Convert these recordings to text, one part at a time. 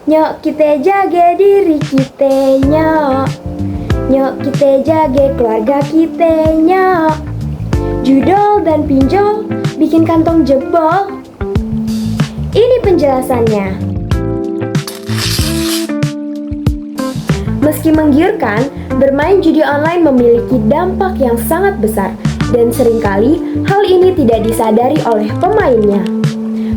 Nyok kita jaga diri kita nyok. Nyok kita jaga keluarga kita nyok. Judol dan pinjol bikin kantong jebol. Ini penjelasannya. Meski menggiurkan, bermain judi online memiliki dampak yang sangat besar dan seringkali hal ini tidak disadari oleh pemainnya.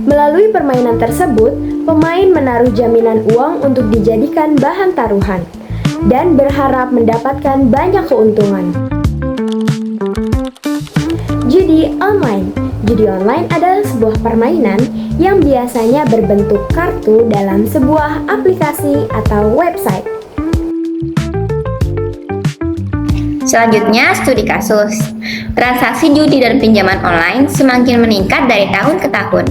Melalui permainan tersebut, pemain menaruh jaminan uang untuk dijadikan bahan taruhan dan berharap mendapatkan banyak keuntungan. Judi online. Judi online adalah sebuah permainan yang biasanya berbentuk kartu dalam sebuah aplikasi atau website. Selanjutnya, studi kasus. Transaksi judi dan pinjaman online semakin meningkat dari tahun ke tahun.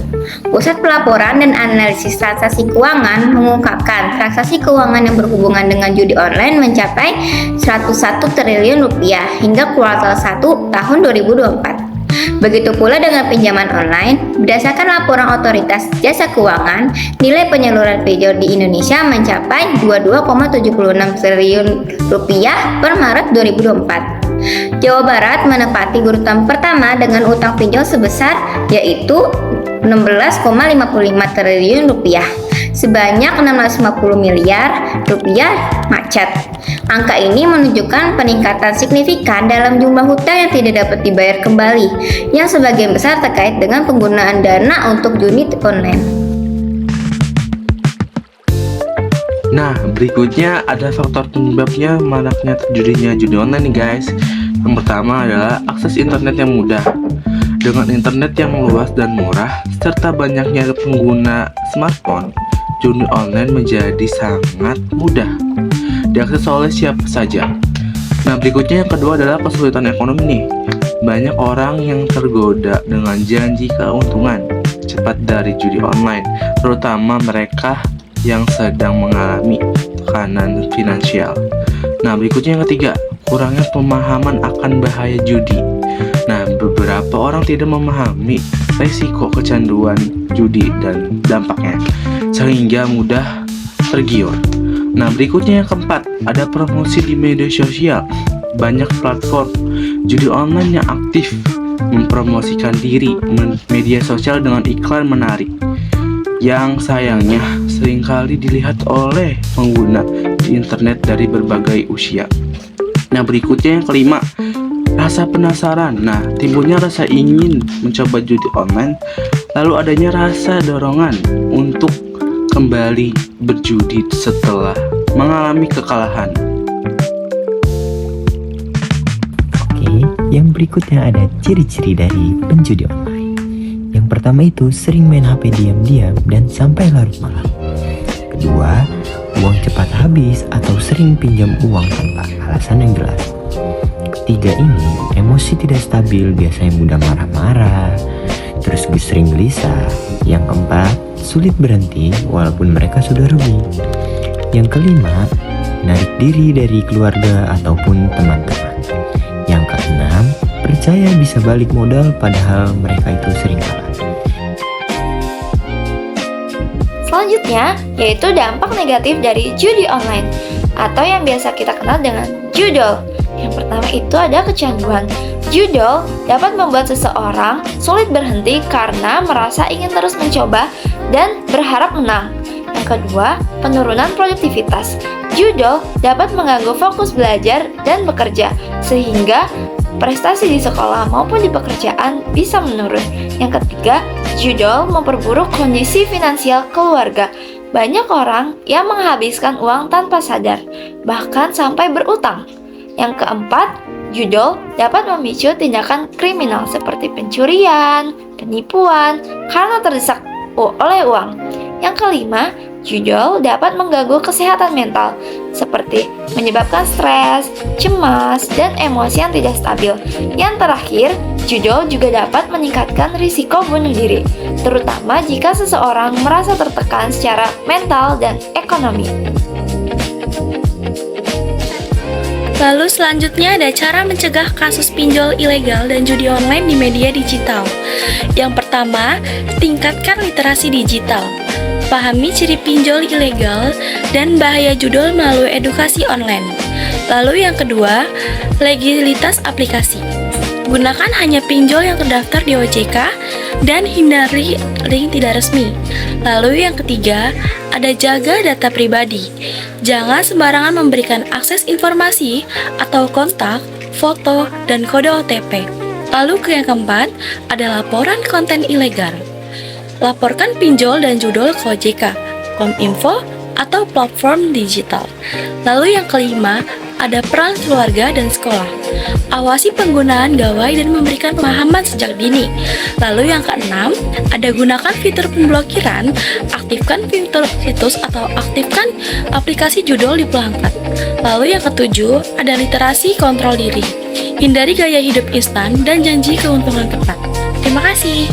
Pusat Pelaporan dan Analisis Transaksi Keuangan mengungkapkan transaksi keuangan yang berhubungan dengan judi online mencapai 101 triliun rupiah hingga kuartal 1 tahun 2024. Begitu pula dengan pinjaman online, berdasarkan laporan Otoritas Jasa Keuangan, nilai penyaluran pinjol di Indonesia mencapai 22,76 triliun rupiah per Maret 2024. Jawa Barat menempati urutan pertama dengan utang pinjol sebesar yaitu 16,55 triliun rupiah. Sebanyak 650 miliar rupiah macet. Angka ini menunjukkan peningkatan signifikan dalam jumlah hutang yang tidak dapat dibayar kembali, yang sebagian besar terkait dengan penggunaan dana untuk judi online. Nah, berikutnya ada faktor penyebabnya maraknya terjudinya judi online nih guys. Yang pertama adalah akses internet yang mudah. Dengan internet yang luas dan murah, serta banyaknya pengguna smartphone, judi online menjadi sangat mudah diakses oleh siapa saja. Nah, berikutnya yang kedua adalah kesulitan ekonomi nih. Banyak orang yang tergoda dengan janji keuntungan cepat dari judi online, terutama mereka yang sedang mengalami tekanan finansial. Nah, berikutnya yang ketiga, kurangnya pemahaman akan bahaya judi. Nah, beberapa orang tidak memahami resiko kecanduan judi dan dampaknya, sehingga mudah tergiur. Nah, berikutnya yang keempat, ada promosi di media sosial. Banyak platform judi online yang aktif mempromosikan diri media sosial dengan iklan menarik, yang sayangnya seringkali dilihat oleh pengguna di internet dari berbagai usia. Nah, berikutnya yang kelima, rasa penasaran. Nah, timbulnya rasa ingin mencoba judi online, lalu adanya rasa dorongan untuk kembali berjudi setelah mengalami kekalahan. Oke, yang berikutnya ada ciri-ciri dari penjudi online. Yang pertama itu sering main HP diam-diam dan sampai larut malam. Kedua, uang cepat habis atau sering pinjam uang tanpa alasan yang jelas. Ketiga ini, emosi tidak stabil, biasanya mudah marah-marah, terus sering gelisah. Yang keempat, sulit berhenti walaupun mereka sudah rugi. Yang kelima, menarik diri dari keluarga ataupun teman-teman. Yang keenam, percaya bisa balik modal padahal mereka itu sering kalah. Selanjutnya, yaitu dampak negatif dari judi online atau yang biasa kita kenal dengan judol. Yang pertama itu ada kecanduan. Judol dapat membuat seseorang sulit berhenti karena merasa ingin terus mencoba dan berharap menang. Yang kedua, penurunan produktivitas. Judol dapat mengganggu fokus belajar dan bekerja, sehingga prestasi di sekolah maupun di pekerjaan bisa menurun. Yang ketiga, judol memperburuk kondisi finansial keluarga. Banyak orang yang menghabiskan uang tanpa sadar, bahkan sampai berutang. Yang keempat, judol dapat memicu tindakan kriminal seperti pencurian, penipuan, karena terdesak oleh uang. Yang kelima, judol dapat mengganggu kesehatan mental, seperti menyebabkan stres, cemas, dan emosi yang tidak stabil. Yang terakhir, judol juga dapat meningkatkan risiko bunuh diri, terutama jika seseorang merasa tertekan secara mental dan ekonomi. Lalu selanjutnya ada cara mencegah kasus pinjol ilegal dan judi online di media digital. Yang pertama, tingkatkan literasi digital. Pahami ciri pinjol ilegal dan bahaya judul melalui edukasi online. Lalu yang kedua, legalitas aplikasi. Gunakan hanya pinjol yang terdaftar di OJK dan hindari link tidak resmi. Lalu yang ketiga, ada jaga data pribadi. Jangan sembarangan memberikan akses informasi atau kontak, foto, dan kode OTP. Lalu yang keempat, ada laporan konten ilegal. Laporkan pinjol dan judul ke OJK, Kominfo, atau platform digital. Lalu yang kelima, ada peran keluarga dan sekolah. Awasi penggunaan gawai dan memberikan pemahaman sejak dini. Lalu yang keenam, ada gunakan fitur pemblokiran, aktifkan fitur situs atau aktifkan aplikasi judul di pelanggan. Lalu yang ketujuh, ada literasi kontrol diri. Hindari gaya hidup instan dan janji keuntungan cepat. Terima kasih.